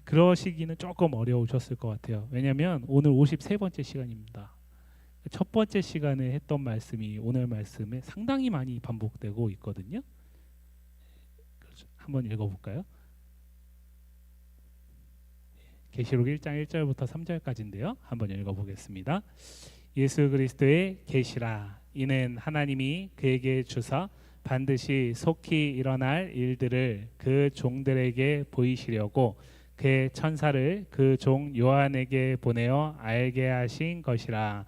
그러시기는 조금 어려우셨을 것 같아요. 왜냐하면 오늘 53번째 시간입니다. 첫 번째 시간에 했던 말씀이 오늘 말씀에 상당히 많이 반복되고 있거든요. 그렇죠. 한번 읽어볼까요? 계시록 1장 1절부터 3절까지인데요. 한번 읽어보겠습니다. 예수 그리스도의 계시라. 이는 하나님이 그에게 주사 반드시 속히 일어날 일들을 그 종들에게 보이시려고 그의 천사를 그 종 요한에게 보내어 알게 하신 것이라.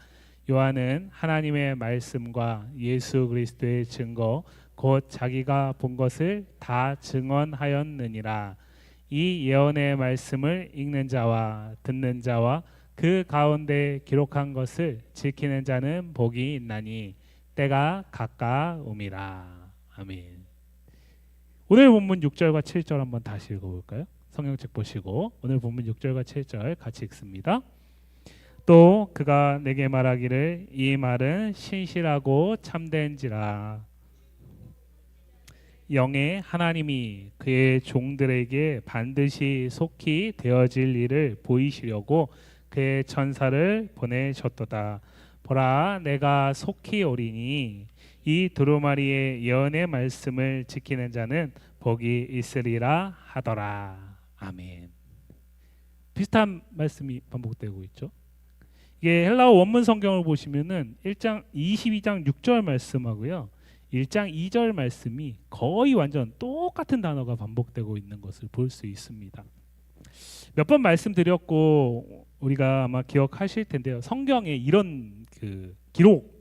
요한은 하나님의 말씀과 예수 그리스도의 증거 곧 자기가 본 것을 다 증언하였느니라. 이 예언의 말씀을 읽는 자와 듣는 자와 그 가운데 기록한 것을 지키는 자는 복이 있나니 때가 가까움이라. 아멘. 오늘 본문 6절과 7절 한번 다시 읽어볼까요? 성경책 보시고 오늘 본문 6절과 7절 같이 읽습니다. 또 그가 내게 말하기를 이 말은 신실하고 참된지라. 영의 하나님이 그의 종들에게 반드시 속히 되어질 일을 보이시려고 그의 천사를 보내셨도다. 보라, 내가 속히 오리니 이 두루마리의 예언의 말씀을 지키는 자는 복이 있으리라 하더라. 아멘. 비슷한 말씀이 반복되고 있죠. 이게 헬라어 원문 성경을 보시면은 1장 22장 6절 말씀하고요. 1장 2절 말씀이 거의 완전 똑같은 단어가 반복되고 있는 것을 볼 수 있습니다. 몇 번 말씀드렸고 우리가 아마 기억하실 텐데요. 성경에 이런 기록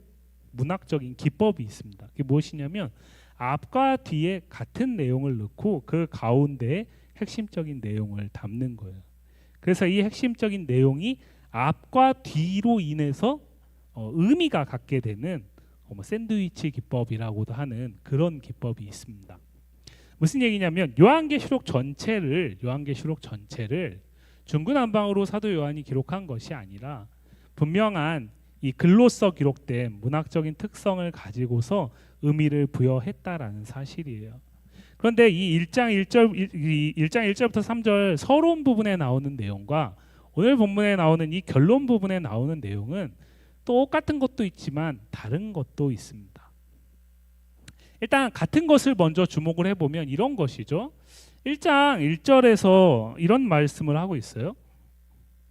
문학적인 기법이 있습니다. 그게 무엇이냐면 앞과 뒤에 같은 내용을 넣고 그 가운데에 핵심적인 내용을 담는 거예요. 그래서 이 핵심적인 내용이 앞과 뒤로 인해서 의미가 갖게 되는 샌드위치 기법이라고도 하는 그런 기법이 있습니다. 무슨 얘기냐면 요한계시록 전체를 중구난방으로 사도 요한이 기록한 것이 아니라 분명한 이 글로써 기록된 문학적인 특성을 가지고서 의미를 부여했다라는 사실이에요. 그런데 이 1장 1절부터 3절 서론 부분에 나오는 내용과 오늘 본문에 나오는 이 결론 부분에 나오는 내용은 똑같은 것도 있지만 다른 것도 있습니다. 일단 같은 것을 먼저 주목을 해보면 이런 것이죠. 1장 1절에서 이런 말씀을 하고 있어요.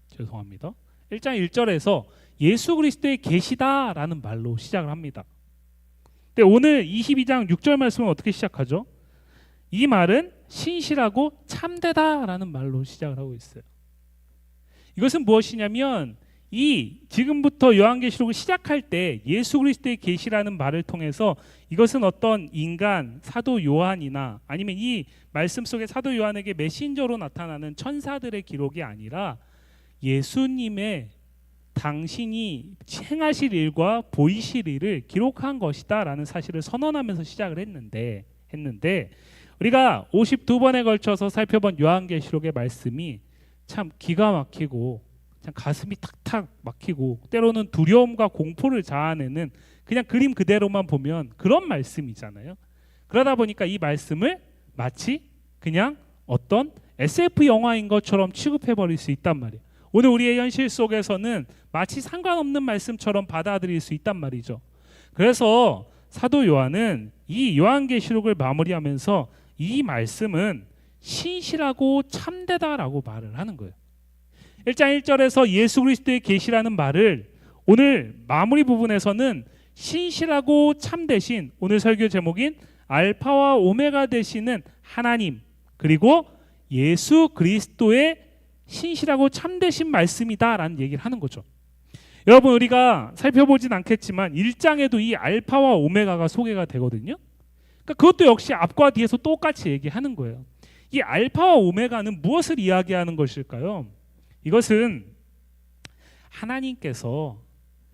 죄송합니다. 1장 1절에서 예수 그리스도의 계시다라는 말로 시작을 합니다. 근데 오늘 22장 6절 말씀은 어떻게 시작하죠? 이 말은 신실하고 참되다라는 말로 시작을 하고 있어요. 이것은 무엇이냐면 이 지금부터 요한계시록을 시작할 때 예수 그리스도의 계시라는 말을 통해서 이것은 어떤 인간 사도 요한이나 아니면 이 말씀 속에 사도 요한에게 메신저로 나타나는 천사들의 기록이 아니라 예수님의 당신이 행하실 일과 보이실 일을 기록한 것이다라는 사실을 선언하면서 시작을 했는데 우리가 52번에 걸쳐서 살펴본 요한계시록의 말씀이 참 기가 막히고 참 가슴이 탁탁 막히고 때로는 두려움과 공포를 자아내는 그냥 그림 그대로만 보면 그런 말씀이잖아요. 그러다 보니까 이 말씀을 마치 그냥 어떤 SF 영화인 것처럼 취급해버릴 수 있단 말이에요. 오늘 우리의 현실 속에서는 마치 상관없는 말씀처럼 받아들일 수 있단 말이죠. 그래서 사도 요한은 이 요한계시록을 마무리하면서 이 말씀은 신실하고 참되다라고 말을 하는 거예요. 1장 1절에서 예수 그리스도의 계시라는 말을 오늘 마무리 부분에서는 신실하고 참되신 오늘 설교 제목인 알파와 오메가 되시는 하나님 그리고 예수 그리스도의 신실하고 참되신 말씀이다라는 얘기를 하는 거죠. 여러분 우리가 살펴보진 않겠지만 1장에도 이 알파와 오메가가 소개가 되거든요. 그러니까 그것도 역시 앞과 뒤에서 똑같이 얘기하는 거예요. 이 알파와 오메가는 무엇을 이야기하는 것일까요? 이것은 하나님께서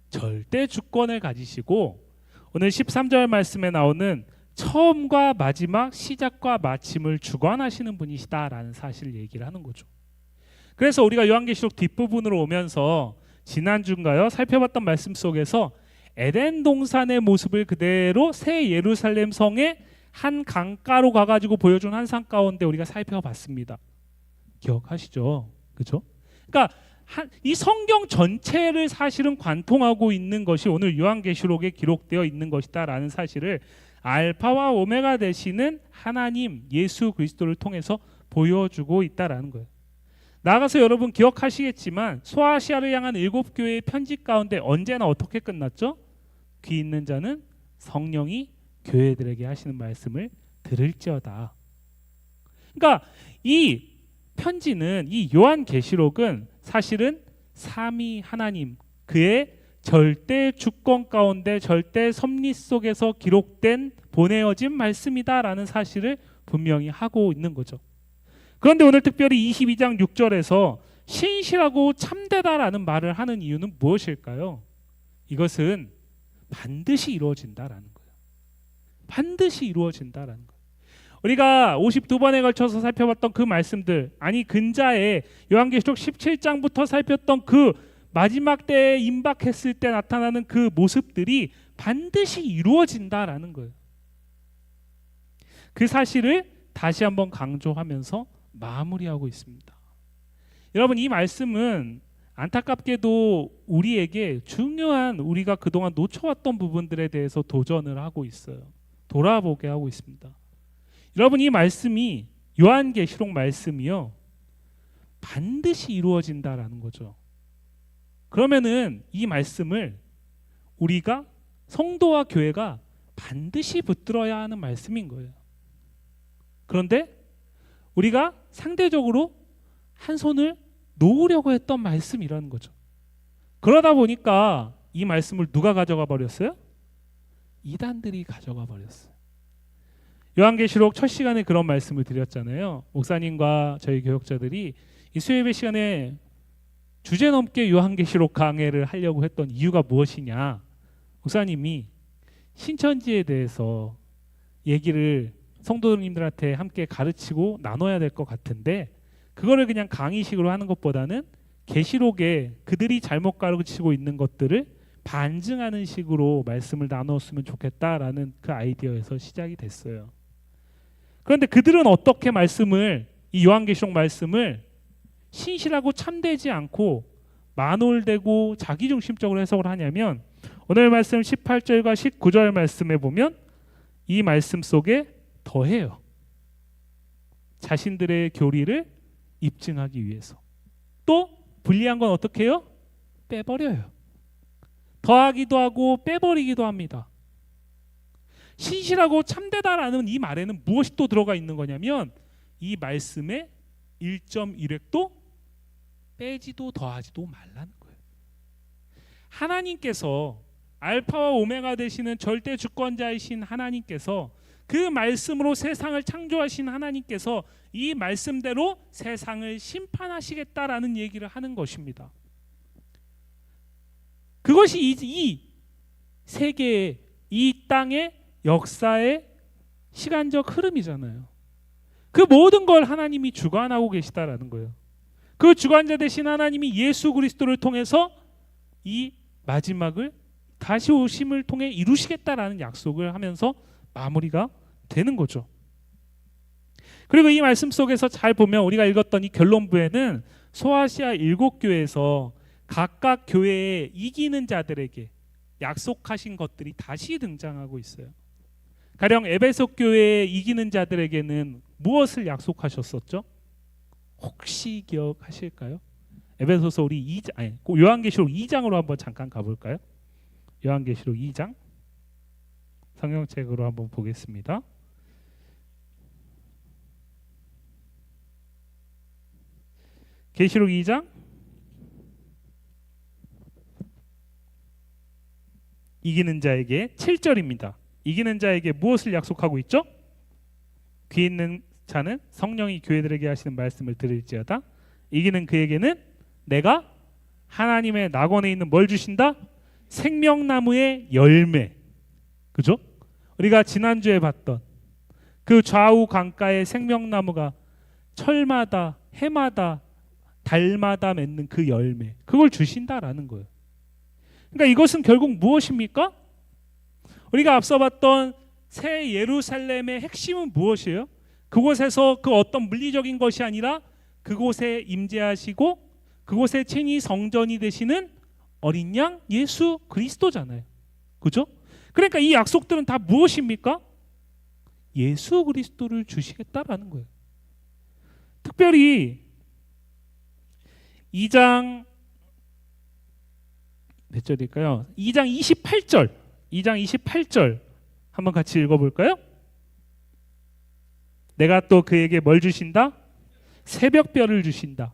절대 주권을 가지시고 오늘 13절 말씀에 나오는 처음과 마지막 시작과 마침을 주관하시는 분이시다라는 사실을 얘기를 하는 거죠. 그래서 우리가 요한계시록 뒷부분으로 오면서 지난주인가요? 살펴봤던 말씀 속에서 에덴 동산의 모습을 그대로 새 예루살렘 성의 한 강가로 가가지고 보여준 한 상 가운데 우리가 살펴봤습니다. 기억하시죠? 그죠? 그러니까 이 성경 전체를 사실은 관통하고 있는 것이 오늘 요한계시록에 기록되어 있는 것이다라는 사실을 알파와 오메가 되시는 하나님 예수 그리스도를 통해서 보여주고 있다라는 거예요. 나아가서 여러분 기억하시겠지만 소아시아를 향한 7교회의 편지 가운데 언제나 어떻게 끝났죠? 귀 있는 자는 성령이 교회들에게 하시는 말씀을 들을지어다. 그러니까 이 편지는, 이 요한계시록은 사실은 삼위 하나님 그의 절대 주권 가운데 절대 섭리 속에서 기록된 보내어진 말씀이다라는 사실을 분명히 하고 있는 거죠. 그런데 오늘 특별히 22장 6절에서 신실하고 참되다라는 말을 하는 이유는 무엇일까요? 이것은 반드시 이루어진다라는 거예요. 반드시 이루어진다라는 거예요. 우리가 52번에 걸쳐서 살펴봤던 그 말씀들, 아니 근자에 요한계시록 17장부터 살폈던 그 마지막 때에 임박했을 때 나타나는 그 모습들이 반드시 이루어진다라는 거예요. 그 사실을 다시 한번 강조하면서 마무리하고 있습니다. 여러분, 이 말씀은 안타깝게도 우리에게 중요한, 우리가 그동안 놓쳐왔던 부분들에 대해서 도전을 하고 있어요. 돌아보게 하고 있습니다. 여러분, 이 말씀이, 요한계시록 말씀이요, 반드시 이루어진다라는 거죠. 그러면은 이 말씀을 우리가, 성도와 교회가 반드시 붙들어야 하는 말씀인 거예요. 그런데 우리가 상대적으로 한 손을 놓으려고 했던 말씀이라는 거죠. 그러다 보니까 이 말씀을 누가 가져가 버렸어요? 이단들이 가져가 버렸어요. 요한계시록 첫 시간에 그런 말씀을 드렸잖아요. 목사님과 저희 교역자들이 이 수요예배 시간에 주제넘게 요한계시록 강해를 하려고 했던 이유가 무엇이냐? 목사님이 신천지에 대해서 얘기를 성도님들한테 함께 가르치고 나눠야 될 것 같은데, 그거를 그냥 강의식으로 하는 것보다는 계시록에 그들이 잘못 가르치고 있는 것들을 반증하는 식으로 말씀을 나눴으면 좋겠다라는 그 아이디어에서 시작이 됐어요. 그런데 그들은 어떻게 말씀을, 이 요한계시록 말씀을 신실하고 참되지 않고 만홀되고 자기중심적으로 해석을 하냐면, 오늘 말씀 18절과 19절 말씀에 보면 이 말씀 속에 더해요. 자신들의 교리를 입증하기 위해서. 또 불리한 건 어떻게 해요? 빼버려요. 더하기도 하고 빼버리기도 합니다. 신실하고 참되다라는 이 말에는 무엇이 또 들어가 있는 거냐면, 이 말씀의 1.1획도 빼지도 더하지도 말라는 거예요. 하나님께서, 알파와 오메가 되시는 절대 주권자이신 하나님께서, 그 말씀으로 세상을 창조하신 하나님께서 이 말씀대로 세상을 심판하시겠다라는 얘기를 하는 것입니다. 그것이 이 세계의, 이 땅의 역사의 시간적 흐름이잖아요. 그 모든 걸 하나님이 주관하고 계시다라는 거예요. 그 주관자 되신 하나님이 예수 그리스도를 통해서 이 마지막을 다시 오심을 통해 이루시겠다라는 약속을 하면서 마무리가 되는 거죠. 그리고 이 말씀 속에서 잘 보면 우리가 읽었던 이 결론부에는 소아시아 7교회에서 각각 교회에 이기는 자들에게 약속하신 것들이 다시 등장하고 있어요. 가령 에베소 교회에 이기는 자들에게는 무엇을 약속하셨었죠? 혹시 기억하실까요? 에베소서 우리 2장, 아니, 요한계시록 2장으로 한번 잠깐 가볼까요? 요한계시록 2장 성경책으로 한번 보겠습니다. 계시록 2장 이기는 자에게 7절입니다. 이기는 자에게 무엇을 약속하고 있죠? 귀 있는 자는 성령이 교회들에게 하시는 말씀을 들을지어다. 이기는 그에게는 내가 하나님의 낙원에 있는 뭘 주신다? 생명나무의 열매. 그죠? 우리가 지난주에 봤던 그 좌우 강가의 생명나무가 철마다 해마다 달마다 맺는 그 열매, 그걸 주신다라는 거예요. 그러니까 이것은 결국 무엇입니까? 우리가 앞서 봤던 새 예루살렘의 핵심은 무엇이에요? 그곳에서 그 어떤 물리적인 것이 아니라 그곳에 임재하시고 그곳에 친히 성전이 되시는 어린 양 예수 그리스도잖아요. 그죠? 그러니까 이 약속들은 다 무엇입니까? 예수 그리스도를 주시겠다라는 거예요. 특별히 2장 몇 절일까요? 2장 28절. 2장 28절 한번 같이 읽어볼까요? 내가 또 그에게 뭘 주신다? 새벽별을 주신다.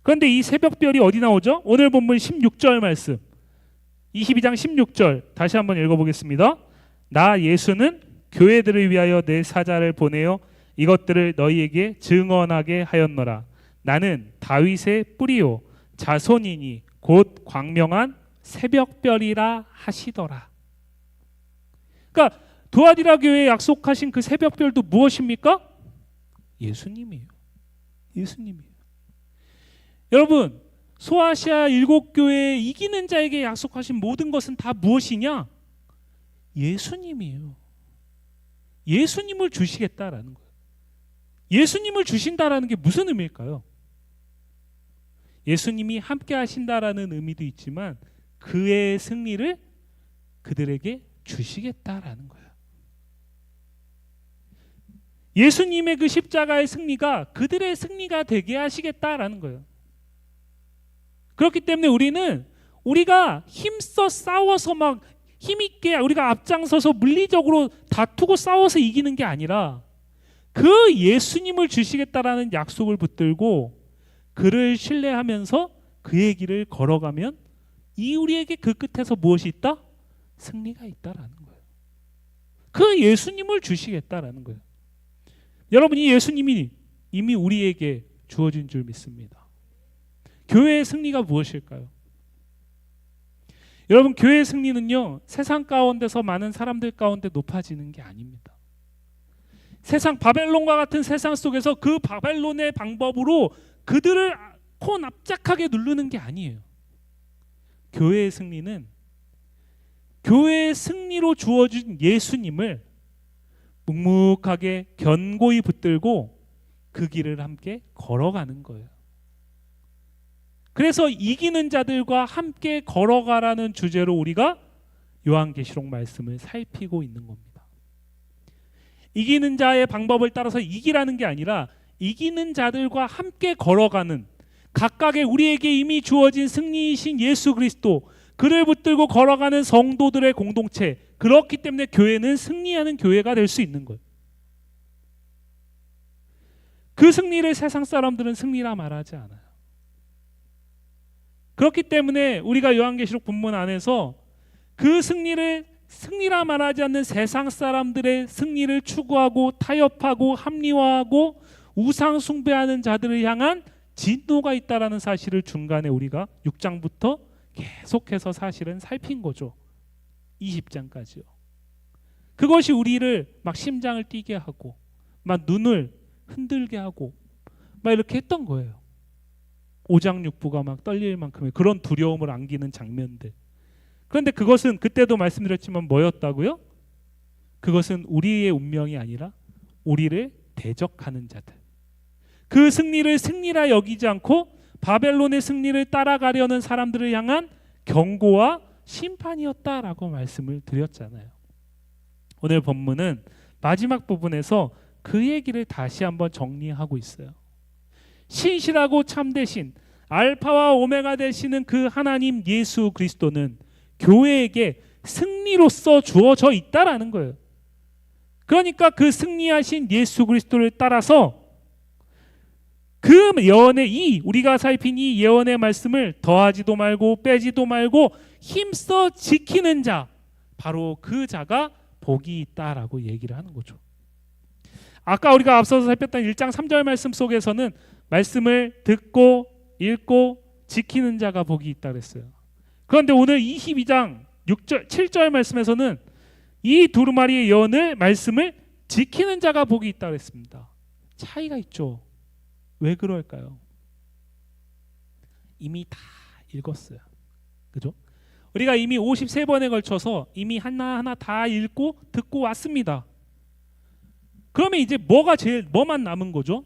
그런데 이 새벽별이 어디 나오죠? 오늘 본문 16절 말씀 22장 16절 다시 한번 읽어보겠습니다. 나 예수는 교회들을 위하여 내 사자를 보내어 이것들을 너희에게 증언하게 하였노라. 나는 다윗의 뿌리요 자손이니 곧 광명한 새벽별이라 하시더라. 그러니까 두아디라 교회에 약속하신 그 새벽별도 무엇입니까? 예수님이에요. 예수님이에요. 여러분, 소아시아 7교회에 이기는 자에게 약속하신 모든 것은 다 무엇이냐? 예수님이에요. 예수님을 주시겠다라는 거예요. 예수님을 주신다라는 게 무슨 의미일까요? 예수님이 함께 하신다라는 의미도 있지만 그의 승리를 그들에게 주시겠다라는 거예요. 예수님의 그 십자가의 승리가 그들의 승리가 되게 하시겠다라는 거예요. 그렇기 때문에 우리가 힘써 싸워서 막 힘있게 우리가 앞장서서 물리적으로 다투고 싸워서 이기는 게 아니라 그 예수님을 주시겠다라는 약속을 붙들고 그를 신뢰하면서 그의 길을 걸어가면 우리에게 그 끝에서 무엇이 있다? 승리가 있다라는 거예요. 그 예수님을 주시겠다라는 거예요. 여러분, 이 예수님이 이미 우리에게 주어진 줄 믿습니다. 교회의 승리가 무엇일까요? 여러분, 교회의 승리는요, 세상 가운데서 많은 사람들 가운데 높아지는 게 아닙니다. 세상 바벨론과 같은 세상 속에서 그 바벨론의 방법으로 그들을 코 납작하게 누르는 게 아니에요. 교회의 승리는 교회의 승리로 주어진 예수님을 묵묵하게 견고히 붙들고 그 길을 함께 걸어가는 거예요. 그래서 이기는 자들과 함께 걸어가라는 주제로 우리가 요한계시록 말씀을 살피고 있는 겁니다. 이기는 자의 방법을 따라서 이기라는 게 아니라 이기는 자들과 함께 걸어가는 각각의 우리에게 이미 주어진 승리이신 예수 그리스도, 그를 붙들고 걸어가는 성도들의 공동체, 그렇기 때문에 교회는 승리하는 교회가 될 수 있는 거예요. 그 승리를 세상 사람들은 승리라 말하지 않아요. 그렇기 때문에 우리가 요한계시록 본문 안에서 그 승리라 말하지 않는 세상 사람들의 승리를 추구하고 타협하고 합리화하고 우상 숭배하는 자들을 향한 진노가 있다라는 사실을 중간에 우리가 6장부터 계속해서 사실은 살핀 거죠. 20장까지요. 그것이 우리를 막 심장을 뛰게 하고 막 눈을 흔들게 하고 막 이렇게 했던 거예요. 오장육부가 막 떨릴 만큼의 그런 두려움을 안기는 장면들. 그런데 그것은 그때도 말씀드렸지만 뭐였다고요? 그것은 우리의 운명이 아니라 우리를 대적하는 자들, 그 승리를 승리라 여기지 않고 바벨론의 승리를 따라가려는 사람들을 향한 경고와 심판이었다라고 말씀을 드렸잖아요. 오늘 본문은 마지막 부분에서 그 얘기를 다시 한번 정리하고 있어요. 신실하고 참되신 알파와 오메가 되시는 그 하나님 예수 그리스도는 교회에게 승리로서 주어져 있다라는 거예요. 그러니까 그 승리하신 예수 그리스도를 따라서 그 예언의 우리가 살핀 이 예언의 말씀을 더하지도 말고 빼지도 말고 힘써 지키는 자, 바로 그 자가 복이 있다라고 얘기를 하는 거죠. 아까 우리가 앞서서 살폈던 1장 3절 말씀 속에서는 말씀을 듣고 읽고 지키는 자가 복이 있다 그랬어요. 그런데 오늘 22장 6절 7절 말씀에서는 이 두루마리의 예언을 말씀을 지키는 자가 복이 있다 그랬습니다. 차이가 있죠. 왜 그럴까요? 이미 다 읽었어요. 그죠? 우리가 이미 53번에 걸쳐서 이미 하나하나 다 읽고 듣고 왔습니다. 그러면 이제 뭐만 남은 거죠?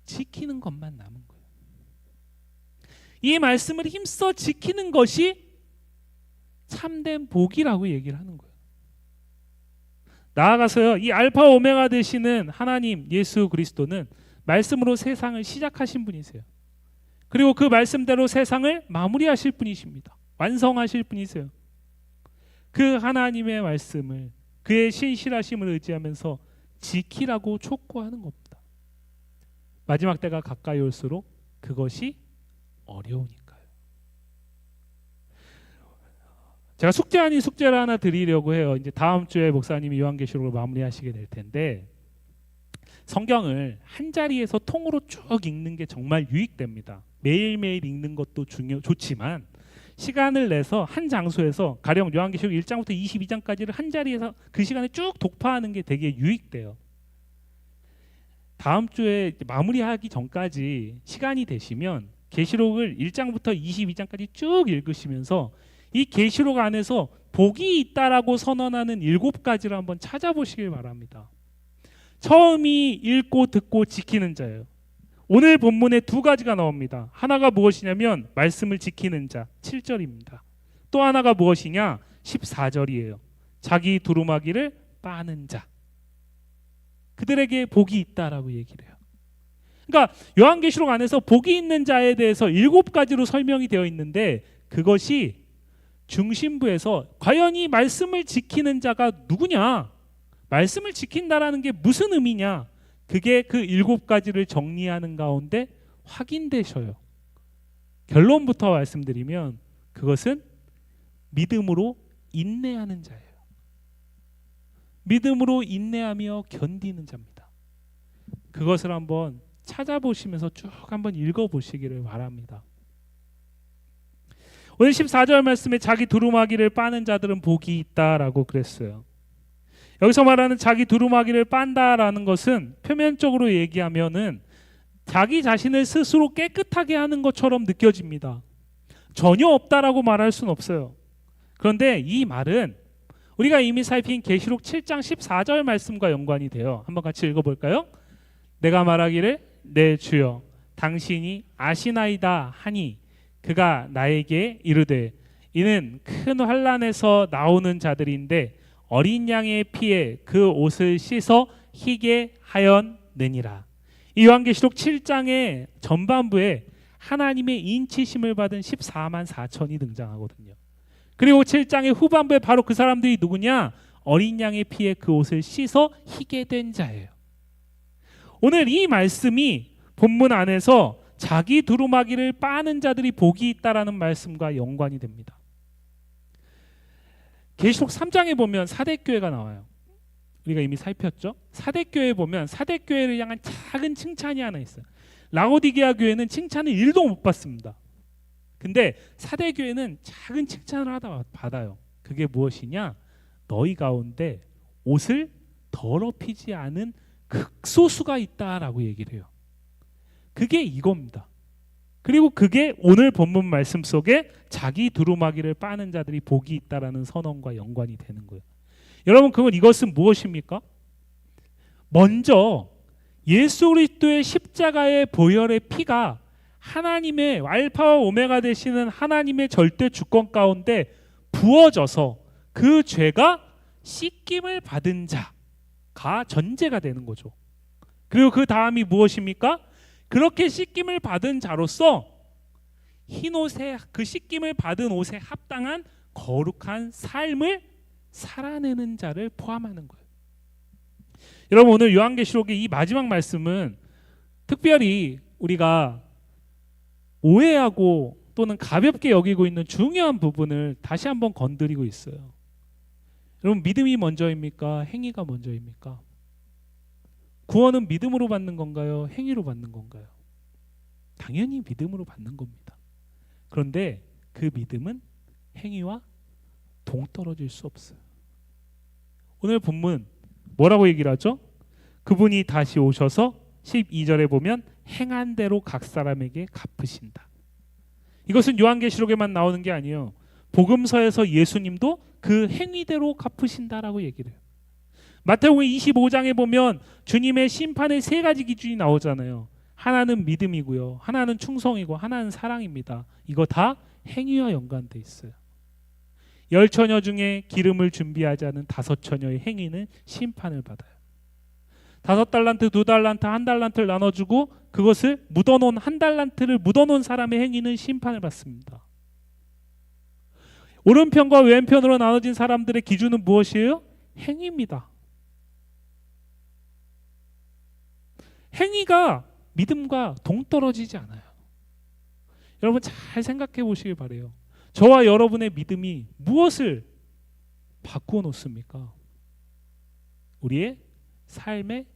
지키는 것만 남은 거예요. 이 말씀을 힘써 지키는 것이 참된 복이라고 얘기를 하는 거예요. 나아가서요, 이 알파 오메가 되시는 하나님 예수 그리스도는 말씀으로 세상을 시작하신 분이세요. 그리고 그 말씀대로 세상을 마무리하실 분이십니다. 완성하실 분이세요. 그 하나님의 말씀을, 그의 신실하심을 의지하면서 지키라고 촉구하는 겁니다. 마지막 때가 가까이 올수록 그것이 어려우니까요. 제가 숙제 아닌 숙제를 하나 드리려고 해요. 이제 다음 주에 목사님이 요한계시록을 마무리하시게 될 텐데, 성경을 한 자리에서 통으로 쭉 읽는 게 정말 유익됩니다. 매일매일 읽는 것도 좋지만 시간을 내서 한 장소에서 가령 요한계시록 1장부터 22장까지를 한 자리에서 그 시간에 쭉 독파하는 게 되게 유익돼요. 다음 주에 마무리하기 전까지 시간이 되시면 계시록을 1장부터 22장까지 쭉 읽으시면서 이 계시록 안에서 복이 있다라고 선언하는 7가지를 한번 찾아보시길 바랍니다. 처음이 읽고 듣고 지키는 자예요. 오늘 본문에 2가지가 나옵니다. 하나가 무엇이냐면 말씀을 지키는 자 7절입니다. 또 하나가 무엇이냐 14절이에요. 자기 두루마기를 빠는 자. 그들에게 복이 있다라고 얘기를 해요. 그러니까 요한계시록 안에서 복이 있는 자에 대해서 7가지로 설명이 되어 있는데, 그것이 중심부에서 과연 이 말씀을 지키는 자가 누구냐, 말씀을 지킨다라는 게 무슨 의미냐, 그게 그 7가지를 정리하는 가운데 확인되셔요. 결론부터 말씀드리면 그것은 믿음으로 인내하는 자예요. 믿음으로 인내하며 견디는 자입니다. 그것을 한번 찾아보시면서 쭉 한번 읽어보시기를 바랍니다. 오늘 14절 말씀에 자기 두루마기를 빠는 자들은 복이 있다라고 그랬어요. 여기서 말하는 자기 두루마기를 빤다라는 것은 표면적으로 얘기하면은 자기 자신을 스스로 깨끗하게 하는 것처럼 느껴집니다. 전혀 없다라고 말할 수는 없어요. 그런데 이 말은 우리가 이미 살핀 계시록 7장 14절 말씀과 연관이 돼요. 한번 같이 읽어볼까요? 내가 말하기를 내 주여 당신이 아시나이다 하니 그가 나에게 이르되 이는 큰 환난에서 나오는 자들인데 어린 양의 피에 그 옷을 씻어 희게 하였느니라. 이 요한계시록 7장의 전반부에 하나님의 인치심을 받은 14만 4천이 등장하거든요. 그리고 7장의 후반부에 바로 그 사람들이 누구냐? 어린 양의 피에 그 옷을 씻어 희게 된 자예요. 오늘 이 말씀이 본문 안에서 자기 두루마기를 빠는 자들이 복이 있다라는 말씀과 연관이 됩니다. 계시록 3장에 보면 사대교회가 나와요. 우리가 이미 살폈죠? 사대교회에 보면 사대교회를 향한 작은 칭찬이 하나 있어요. 라오디게아 교회는 칭찬을 1도 못 받습니다. 근데 사대교회는 작은 칭찬을 하다 받아요. 그게 무엇이냐? 너희 가운데 옷을 더럽히지 않은 극소수가 있다라고 얘기를 해요. 그게 이겁니다. 그리고 그게 오늘 본문 말씀 속에 자기 두루마기를 빠는 자들이 복이 있다라는 선언과 연관이 되는 거예요. 여러분, 그건 이것은 무엇입니까? 먼저 예수 그리스도의 십자가의 보혈의 피가 하나님의 알파와 오메가 되시는 하나님의 절대 주권 가운데 부어져서 그 죄가 씻김을 받은 자가 전제가 되는 거죠. 그리고 그 다음이 무엇입니까? 그렇게 씻김을 받은 자로서 흰 옷에 그 씻김을 받은 옷에 합당한 거룩한 삶을 살아내는 자를 포함하는 거예요. 여러분, 오늘 요한계시록의 이 마지막 말씀은 특별히 우리가 오해하고 또는 가볍게 여기고 있는 중요한 부분을 다시 한번 건드리고 있어요. 여러분, 믿음이 먼저입니까? 행위가 먼저입니까? 구원은 믿음으로 받는 건가요? 행위로 받는 건가요? 당연히 믿음으로 받는 겁니다. 그런데 그 믿음은 행위와 동떨어질 수 없어요. 오늘 본문 뭐라고 얘기를 하죠? 그분이 다시 오셔서 12절에 보면 행한 대로 각 사람에게 갚으신다. 이것은 요한계시록에만 나오는 게 아니에요. 복음서에서 예수님도 그 행위대로 갚으신다라고 얘기를 해요. 마태복음 25장에 보면 주님의 심판의 3가지 기준이 나오잖아요. 하나는 믿음이고요. 하나는 충성이고 하나는 사랑입니다. 이거 다 행위와 연관돼 있어요. 10처녀 중에 기름을 준비하지 않은 5처녀의 행위는 심판을 받아요. 5달란트, 2달란트, 1달란트를 나눠주고 그것을 묻어놓은 1달란트를 묻어놓은 사람의 행위는 심판을 받습니다. 오른편과 왼편으로 나눠진 사람들의 기준은 무엇이에요? 행위입니다. 행위가 믿음과 동떨어지지 않아요. 여러분 잘 생각해 보시길 바라요. 저와 여러분의 믿음이 무엇을 바꾸어 놓습니까? 우리의 삶의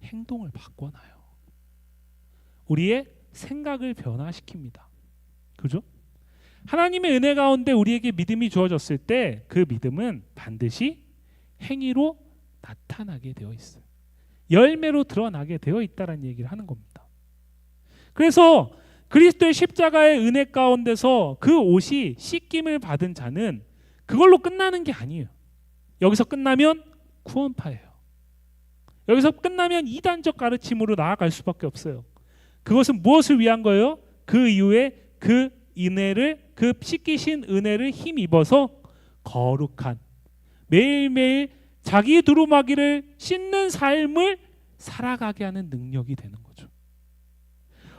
행동을 바꿔놔요. 우리의 생각을 변화시킵니다. 그죠? 하나님의 은혜 가운데 우리에게 믿음이 주어졌을 때 그 믿음은 반드시 행위로 나타나게 되어 있어요. 열매로 드러나게 되어 있다는 얘기를 하는 겁니다. 그래서 그리스도의 십자가의 은혜 가운데서 그 옷이 씻김을 받은 자는 그걸로 끝나는 게 아니에요. 여기서 끝나면 구원파예요. 여기서 끝나면 이단적 가르침으로 나아갈 수밖에 없어요. 그것은 무엇을 위한 거예요? 그 이후에 그 은혜를, 그 씻기신 은혜를 힘입어서 거룩한 매일매일 자기 두루마기를 씻는 삶을 살아가게 하는 능력이 되는 거죠.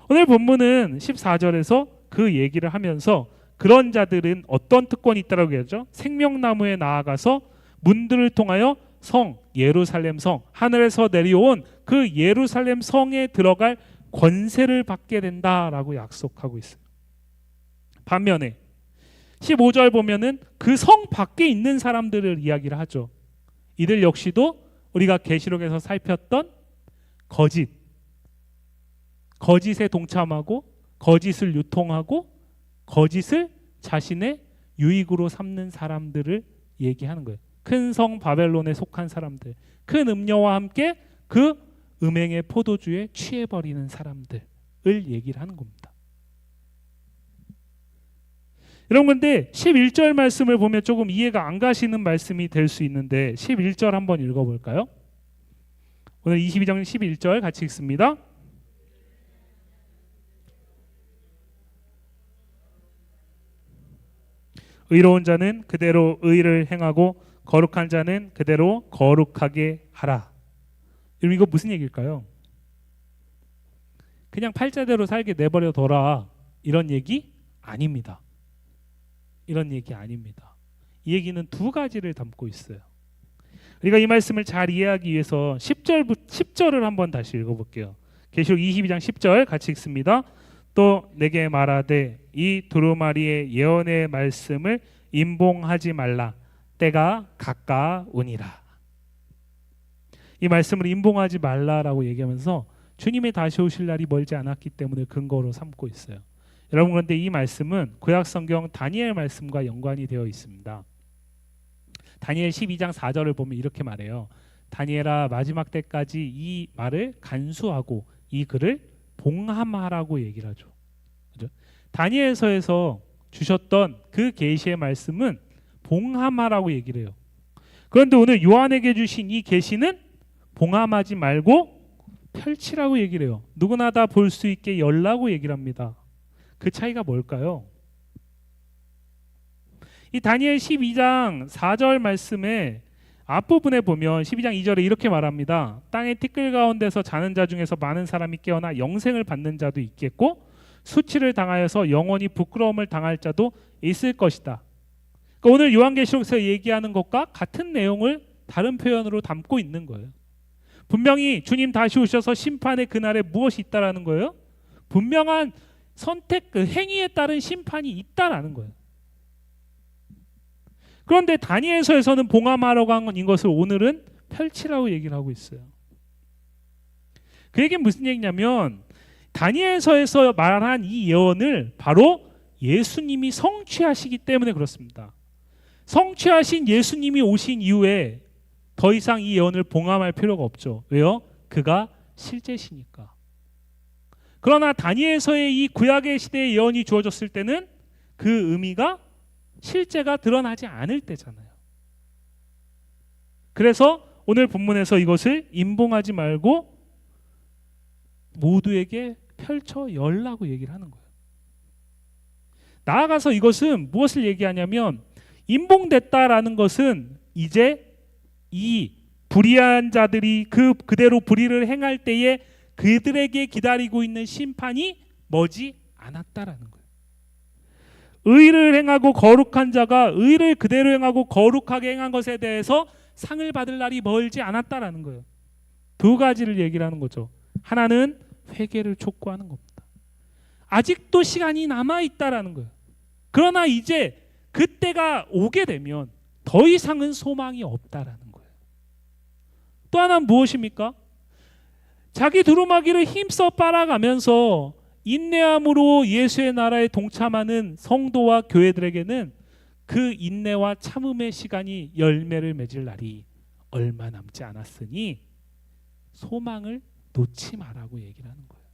오늘 본문은 14절에서 그 얘기를 하면서 그런 자들은 어떤 특권이 있다라고 하죠? 생명나무에 나아가서 문들을 통하여 성, 예루살렘 성, 하늘에서 내려온 그 예루살렘 성에 들어갈 권세를 받게 된다라고 약속하고 있어요. 반면에 15절 보면은 그 성 밖에 있는 사람들을 이야기를 하죠. 이들 역시도 우리가 계시록에서 살폈던 거짓에 동참하고 거짓을 유통하고 거짓을 자신의 유익으로 삼는 사람들을 얘기하는 거예요. 큰 성 바벨론에 속한 사람들, 큰 음료와 함께 그 음행의 포도주에 취해버리는 사람들을 얘기를 하는 겁니다. 여러분 근데 11절 말씀을 보면 조금 이해가 안 가시는 말씀이 될 수 있는데 11절 한번 읽어볼까요? 오늘 22장 11절 같이 읽습니다. 의로운 자는 그대로 의를 행하고 거룩한 자는 그대로 거룩하게 하라. 여러분 이거 무슨 얘기일까요? 그냥 팔자대로 살게 내버려둬라 이런 얘기 아닙니다. 이런 얘기 아닙니다. 이 얘기는 두 가지를 담고 있어요. 우리가 이 말씀을 잘 이해하기 위해서 10절을 한번 다시 읽어볼게요. 계시록 22장 10절 같이 읽습니다. 또 내게 말하되 이 두루마리의 예언의 말씀을 임봉하지 말라. 때가 가까우니라. 이 말씀을 임봉하지 말라라고 얘기하면서 주님의 다시 오실 날이 멀지 않았기 때문에 근거로 삼고 있어요. 여러분 그런데 이 말씀은 구약성경 다니엘 말씀과 연관이 되어 있습니다. 다니엘 12장 4절을 보면 이렇게 말해요. 다니엘아 마지막 때까지 이 말을 간수하고 이 글을 봉함하라고 얘기를 하죠. 그죠? 다니엘서에서 주셨던 그 계시의 말씀은 봉함하라고 얘기를 해요. 그런데 오늘 요한에게 주신 이 계시는 봉함하지 말고 펼치라고 얘기를 해요. 누구나 다 볼 수 있게 열라고 얘기를 합니다. 그 차이가 뭘까요? 이 다니엘 12장 4절 말씀의 앞부분에 보면 12장 2절에 이렇게 말합니다. 땅의 티끌 가운데서 자는 자 중에서 많은 사람이 깨어나 영생을 받는 자도 있겠고 수치를 당하여서 영원히 부끄러움을 당할 자도 있을 것이다. 그러니까 오늘 요한계시록에서 얘기하는 것과 같은 내용을 다른 표현으로 담고 있는 거예요. 분명히 주님 다시 오셔서 심판의 그날에 무엇이 있다라는 거예요? 분명한 선택, 그 행위에 따른 심판이 있다라는 거예요. 그런데 다니엘서에서는 봉함하라고 한 것을 오늘은 펼치라고 얘기를 하고 있어요. 그 얘기는 무슨 얘기냐면 다니엘서에서 말한 이 예언을 바로 예수님이 성취하시기 때문에 그렇습니다. 성취하신 예수님이 오신 이후에 더 이상 이 예언을 봉함할 필요가 없죠. 왜요? 그가 실제시니까. 그러나 다니엘서의 이 구약의 시대의 예언이 주어졌을 때는 그 의미가 실제가 드러나지 않을 때잖아요. 그래서 오늘 본문에서 이것을 임봉하지 말고 모두에게 펼쳐 열라고 얘기를 하는 거예요. 나아가서 이것은 무엇을 얘기하냐면 임봉됐다라는 것은 이제 이 불의한 자들이 그대로 불의를 행할 때에 그들에게 기다리고 있는 심판이 머지 않았다라는 거예요. 의를 행하고 거룩한 자가 의를 그대로 행하고 거룩하게 행한 것에 대해서 상을 받을 날이 멀지 않았다라는 거예요. 두 가지를 얘기를 하는 거죠. 하나는 회개를 촉구하는 겁니다. 아직도 시간이 남아 있다라는 거예요. 그러나 이제 그때가 오게 되면 더 이상은 소망이 없다라는 거예요. 또 하나는 무엇입니까? 자기 두루마기를 힘써 빨아가면서 인내함으로 예수의 나라에 동참하는 성도와 교회들에게는 그 인내와 참음의 시간이 열매를 맺을 날이 얼마 남지 않았으니 소망을 놓지 말라고 얘기를 하는 거예요.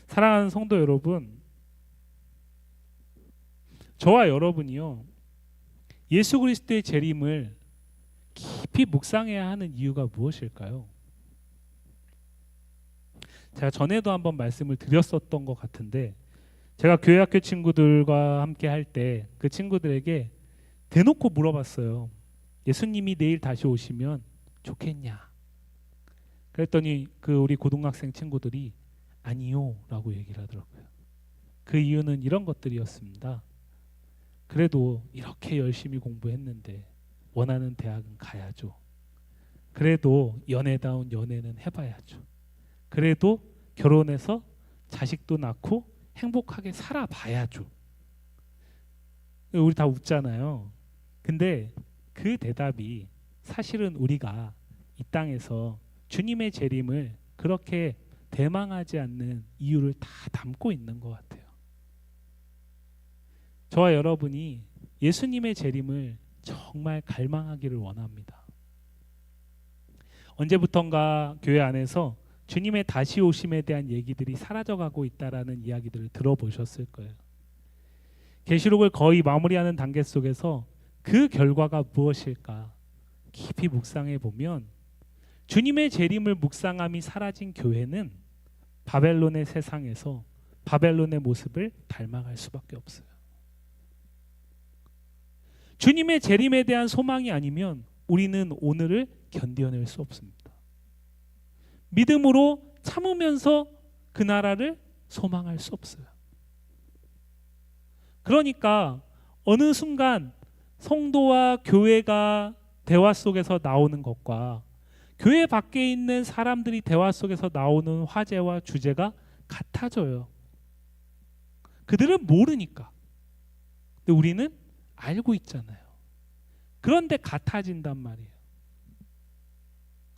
사랑하는 성도 여러분, 저와 여러분이요, 예수 그리스도의 재림을 깊이 묵상해야 하는 이유가 무엇일까요? 제가 전에도 한번 말씀을 드렸었던 것 같은데, 제가 교회 학교 친구들과 함께 할 때 그 친구들에게 대놓고 물어봤어요. 예수님이 내일 다시 오시면 좋겠냐? 그랬더니 우리 고등학생 친구들이 아니요 라고 얘기를 하더라고요. 그 이유는 이런 것들이었습니다. 그래도 이렇게 열심히 공부했는데 원하는 대학은 가야죠. 그래도 연애다운 연애는 해봐야죠. 그래도 결혼해서 자식도 낳고 행복하게 살아봐야죠. 우리 다 웃잖아요. 근데 그 대답이 사실은 우리가 이 땅에서 주님의 재림을 그렇게 대망하지 않는 이유를 다 담고 있는 것 같아요. 저와 여러분이 예수님의 재림을 정말 갈망하기를 원합니다. 언제부턴가 교회 안에서 주님의 다시 오심에 대한 얘기들이 사라져가고 있다라는 이야기들을 들어보셨을 거예요. 계시록을 거의 마무리하는 단계 속에서 그 결과가 무엇일까 깊이 묵상해 보면 주님의 재림을 묵상함이 사라진 교회는 바벨론의 세상에서 바벨론의 모습을 닮아갈 수밖에 없어요. 주님의 재림에 대한 소망이 아니면 우리는 오늘을 견뎌낼 수 없습니다. 믿음으로 참으면서 그 나라를 소망할 수 없어요. 그러니까 어느 순간 성도와 교회가 대화 속에서 나오는 것과 교회 밖에 있는 사람들이 대화 속에서 나오는 화제와 주제가 같아져요. 그들은 모르니까. 근데 우리는 알고 있잖아요. 그런데 같아진단 말이에요.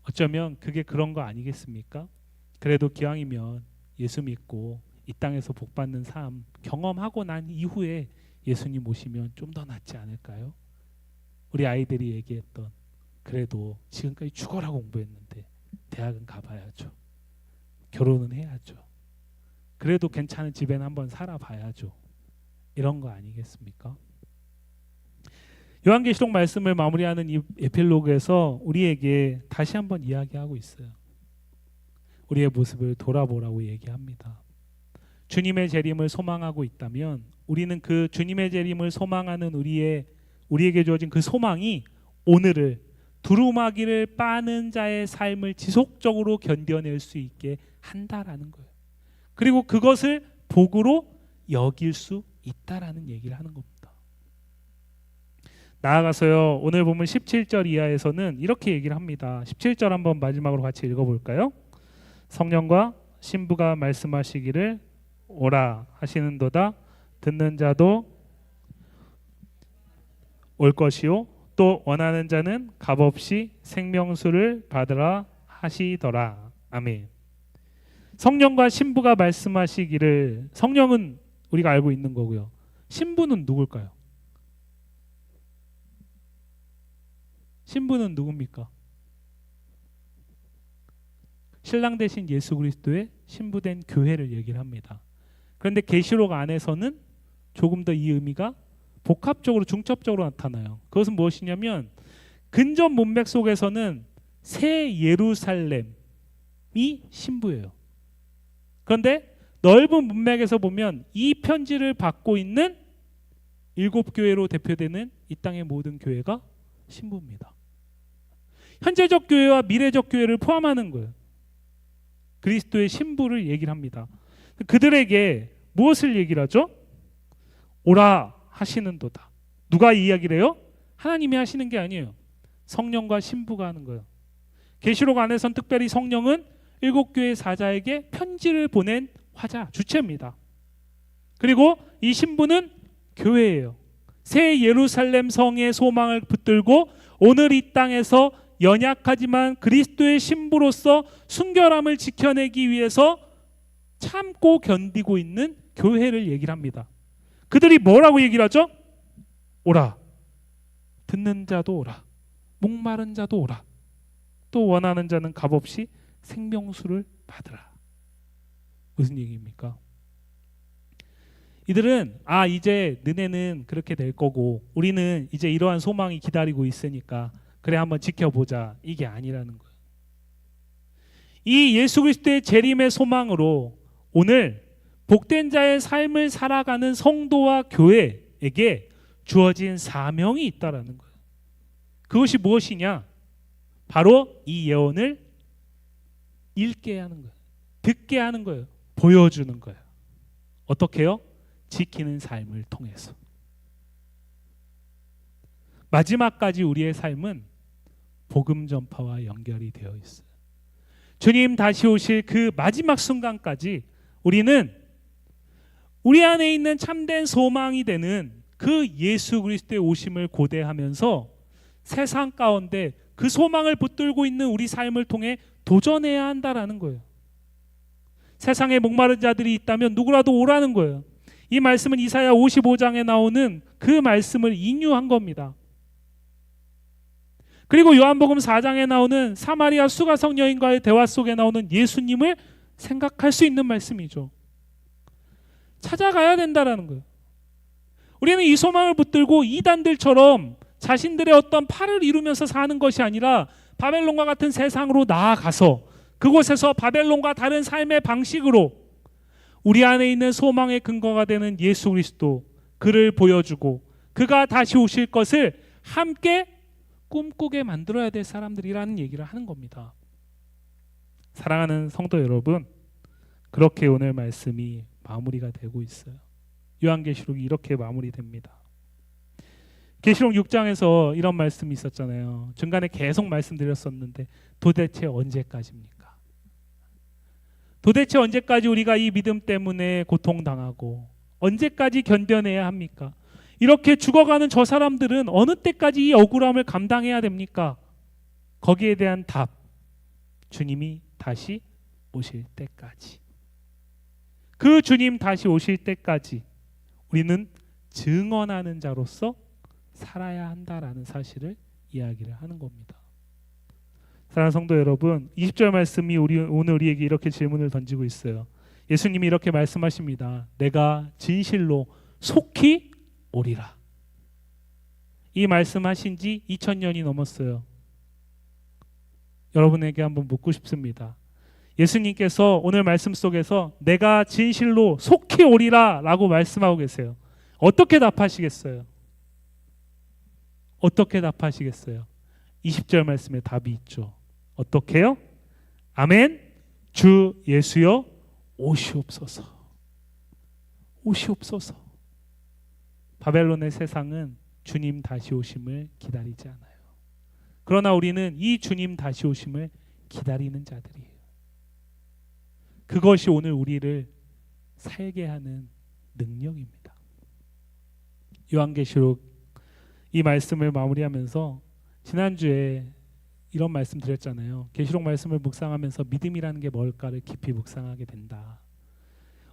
어쩌면 그게 그런 거 아니겠습니까? 그래도 기왕이면 예수 믿고 이 땅에서 복받는 삶 경험하고 난 이후에 예수님 오시면 좀 더 낫지 않을까요? 우리 아이들이 얘기했던 그래도 지금까지 죽어라 공부했는데 대학은 가봐야죠. 결혼은 해야죠. 그래도 괜찮은 집에는 한번 살아봐야죠. 이런 거 아니겠습니까? 요한계시록 말씀을 마무리하는 이 에필로그에서 우리에게 다시 한번 이야기하고 있어요. 우리의 모습을 돌아보라고 얘기합니다. 주님의 재림을 소망하고 있다면 우리는 그 주님의 재림을 소망하는 우리에게 주어진 그 소망이 오늘을 두루마기를 빠는 자의 삶을 지속적으로 견뎌낼 수 있게 한다라는 거예요. 그리고 그것을 복으로 여길 수 있다라는 얘기를 하는 겁니다. 나아가서요, 오늘 보면 17절 이하에서는 이렇게 얘기를 합니다. 17절 한번 마지막으로 같이 읽어볼까요? 성령과 신부가 말씀하시기를 오라 하시는도다. 듣는 자도 올 것이요 또 원하는 자는 값없이 생명수를 받으라 하시더라. 아멘. 성령과 신부가 말씀하시기를, 성령은 우리가 알고 있는 거고요. 신부는 누굴까요? 신부는 누굽니까? 신랑 되신 예수 그리스도의 신부된 교회를 얘기를 합니다. 그런데 계시록 안에서는 조금 더 이 의미가 복합적으로 중첩적으로 나타나요. 그것은 무엇이냐면 근접 문맥 속에서는 새 예루살렘이 신부예요. 그런데 넓은 문맥에서 보면 이 편지를 받고 있는 7교회로 대표되는 이 땅의 모든 교회가 신부입니다. 현재적 교회와 미래적 교회를 포함하는 거예요. 그리스도의 신부를 얘기를 합니다. 그들에게 무엇을 얘기를 하죠? 오라 하시는도다. 누가 이 이야기를 해요? 하나님이 하시는 게 아니에요. 성령과 신부가 하는 거예요. 계시록 안에선 특별히 성령은 7교회 사자에게 편지를 보낸 화자, 주체입니다. 그리고 이 신부는 교회예요. 새 예루살렘 성의 소망을 붙들고 오늘 이 땅에서 연약하지만 그리스도의 신부로서 순결함을 지켜내기 위해서 참고 견디고 있는 교회를 얘기를 합니다. 그들이 뭐라고 얘기를 하죠? 오라. 듣는 자도 오라. 목마른 자도 오라. 또 원하는 자는 값없이 생명수를 받으라. 무슨 얘기입니까? 이들은 이제 너네는 그렇게 될 거고 우리는 이제 이러한 소망이 기다리고 있으니까 그래 한번 지켜보자. 이게 아니라는 거예요. 이 예수 그리스도의 재림의 소망으로 오늘 복된 자의 삶을 살아가는 성도와 교회에게 주어진 사명이 있다라는 거예요. 그것이 무엇이냐? 바로 이 예언을 읽게 하는 거예요. 듣게 하는 거예요. 보여주는 거예요. 어떻게요? 지키는 삶을 통해서. 마지막까지 우리의 삶은 복음 전파와 연결이 되어 있어요. 주님 다시 오실 그 마지막 순간까지 우리는 우리 안에 있는 참된 소망이 되는 그 예수 그리스도의 오심을 고대하면서 세상 가운데 그 소망을 붙들고 있는 우리 삶을 통해 도전해야 한다라는 거예요. 세상에 목마른 자들이 있다면 누구라도 오라는 거예요. 이 말씀은 이사야 55장에 나오는 그 말씀을 인유한 겁니다. 그리고 요한복음 4장에 나오는 사마리아 수가성 여인과의 대화 속에 나오는 예수님을 생각할 수 있는 말씀이죠. 찾아가야 된다라는 거예요. 우리는 이 소망을 붙들고 이단들처럼 자신들의 어떤 팔을 이루면서 사는 것이 아니라 바벨론과 같은 세상으로 나아가서 그곳에서 바벨론과 다른 삶의 방식으로 우리 안에 있는 소망의 근거가 되는 예수 그리스도, 그를 보여주고 그가 다시 오실 것을 함께 꿈꾸게 만들어야 될 사람들이라는 얘기를 하는 겁니다. 사랑하는 성도 여러분, 그렇게 오늘 말씀이 마무리가 되고 있어요. 요한계시록이 이렇게 마무리됩니다. 계시록 6장에서 이런 말씀이 있었잖아요. 중간에 계속 말씀드렸었는데 도대체 언제까지입니까? 도대체 언제까지 우리가 이 믿음 때문에 고통당하고 언제까지 견뎌내야 합니까? 이렇게 죽어가는 저 사람들은 어느 때까지 이 억울함을 감당해야 됩니까? 거기에 대한 답, 주님이 다시 오실 때까지. 그 주님 다시 오실 때까지 우리는 증언하는 자로서 살아야 한다라는 사실을 이야기를 하는 겁니다. 사랑하는 성도 여러분, 20절 말씀이 오늘 우리에게 이렇게 질문을 던지고 있어요. 예수님이 이렇게 말씀하십니다. 내가 진실로 속히 오리라. 이 말씀하신 지 2000년이 넘었어요. 여러분에게 한번 묻고 싶습니다. 예수님께서 오늘 말씀 속에서 내가 진실로 속히 오리라 라고 말씀하고 계세요. 어떻게 답하시겠어요? 어떻게 답하시겠어요? 20절 말씀에 답이 있죠. 어떻게요? 아멘. 주 예수여 오시옵소서. 오시옵소서. 바벨론의 세상은 주님 다시 오심을 기다리지 않아요. 그러나 우리는 이 주님 다시 오심을 기다리는 자들이에요. 그것이 오늘 우리를 살게 하는 능력입니다. 요한계시록 이 말씀을 마무리하면서 지난주에 이런 말씀 드렸잖아요. 계시록 말씀을 묵상하면서 믿음이라는 게 뭘까를 깊이 묵상하게 된다.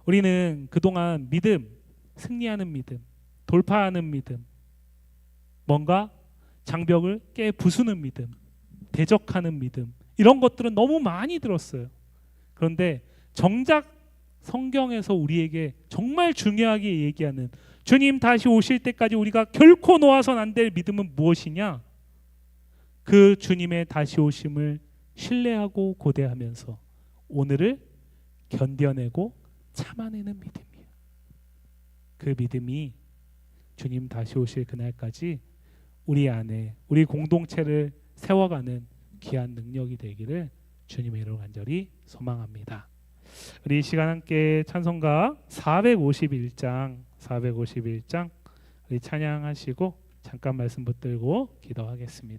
우리는 그동안 믿음, 승리하는 믿음, 돌파하는 믿음, 뭔가 장벽을 깨 부수는 믿음, 대적하는 믿음, 이런 것들은 너무 많이 들었어요. 그런데 정작 성경에서 우리에게 정말 중요하게 얘기하는 주님 다시 오실 때까지 우리가 결코 놓아선 안 될 믿음은 무엇이냐? 그 주님의 다시 오심을 신뢰하고 고대하면서 오늘을 견뎌내고 참아내는 믿음이에요. 그 믿음이 주님 다시 오실 그날까지 우리 안에 우리 공동체를 세워가는 귀한 능력이 되기를 주님의 이름으로 간절히 소망합니다. 우리 이 시간 함께 찬송가 451장 우리 찬양하시고 잠깐 말씀 붙들고 기도하겠습니다.